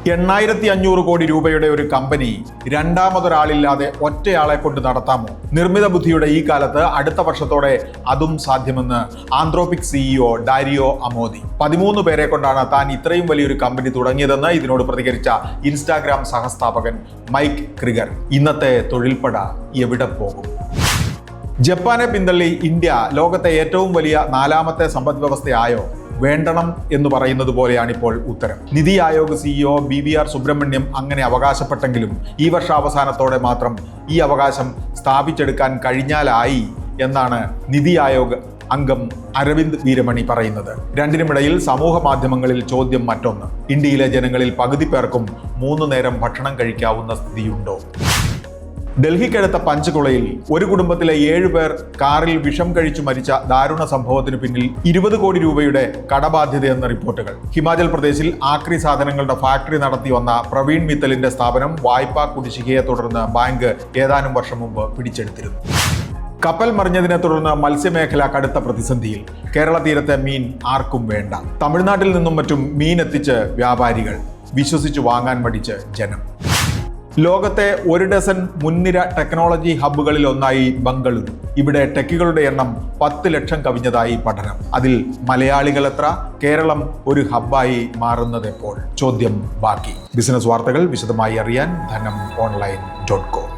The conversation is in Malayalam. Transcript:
8,500 കോടി രൂപയുടെ ഒരു കമ്പനി രണ്ടാമതൊരാളില്ലാതെ ഒറ്റയാളെ കൊണ്ട് നടത്താമോ? നിർമ്മിത ബുദ്ധിയുടെ ഈ കാലത്ത് അടുത്ത വർഷത്തോടെ അതും സാധ്യമെന്ന് ആന്ത്രോപിക് സിഇഒ ഡാരിയോ അമോദി. 13 പേരെ കൊണ്ടാണ് താൻ ഇത്രയും വലിയൊരു കമ്പനി തുടങ്ങിയതെന്ന് ഇതിനോട് പ്രതികരിച്ച ഇൻസ്റ്റാഗ്രാം സഹസ്ഥാപകൻ മൈക്ക് ക്രിഗർ. ഇന്നത്തെ തൊഴിൽപ്പട എവിടെ പോകും? ജപ്പാനെ പിന്തള്ളി ഇന്ത്യ ലോകത്തെ ഏറ്റവും വലിയ 4ാമത്തെ സമ്പദ് വ്യവസ്ഥയായോ? വേണ്ടണം എന്ന് പറയുന്നത് പോലെയാണിപ്പോൾ ഉത്തരം. നിതി ആയോഗ് സിഇഒ BVR സുബ്രഹ്മണ്യം അങ്ങനെ അവകാശപ്പെട്ടെങ്കിലും ഈ വർഷാവസാനത്തോടെ മാത്രം ഈ അവകാശം സ്ഥാപിച്ചെടുക്കാൻ കഴിഞ്ഞാലായി എന്നാണ് നിതി ആയോഗ് അംഗം അരവിന്ദ് വീരമണി പറയുന്നത്. രണ്ടിനുമിടയിൽ സമൂഹ മാധ്യമങ്ങളിൽ ചോദ്യം മറ്റൊന്ന്: ഇന്ത്യയിലെ ജനങ്ങളിൽ പകുതി പേർക്കും 3 നേരം ഭക്ഷണം കഴിക്കാവുന്ന സ്ഥിതിയുണ്ടോ? ഡൽഹിക്കടുത്ത പഞ്ച്കുളയിൽ ഒരു കുടുംബത്തിലെ 7 പേർ കാറിൽ വിഷം കഴിച്ചു മരിച്ച ദാരുണ സംഭവത്തിന് പിന്നിൽ 20 കോടി രൂപയുടെ കടബാധ്യതയെന്ന റിപ്പോർട്ടുകൾ. ഹിമാചൽ പ്രദേശിൽ ആക്രി സാധനങ്ങളുടെ ഫാക്ടറി നടത്തി വന്ന പ്രവീൺ മിത്തലിന്റെ സ്ഥാപനം വായ്പാ കുടിശ്ശികയെ തുടർന്ന് ബാങ്ക് ഏതാനും വർഷം മുമ്പ് പിടിച്ചെടുത്തിരുന്നു. കപ്പൽ മറിഞ്ഞതിനെ തുടർന്ന് മത്സ്യമേഖല കടുത്ത പ്രതിസന്ധിയിൽ. കേരള തീരത്തെ മീൻ ആർക്കും വേണ്ട. തമിഴ്നാട്ടിൽ നിന്നും മറ്റും മീൻ എത്തിച്ച് വ്യാപാരികൾ, വിശ്വസിച്ച് വാങ്ങാൻ മടിച്ച് ജനം. ലോകത്തെ 1 ഡസൻ മുൻനിര ടെക്നോളജി ഹബ്ബുകളിൽ ഒന്നായി ബംഗളൂരു. ഇവിടെ ടെക്കുകളുടെ എണ്ണം 10 ലക്ഷം കവിഞ്ഞതായി പഠനം. അതിൽ മലയാളികൾ എത്ര? കേരളം ഒരു ഹബ്ബായി മാറുന്നതെപ്പോൾ? ചോദ്യം ബാക്കി. ബിസിനസ് വാർത്തകൾ വിശദമായി അറിയാൻ ധനം online.com.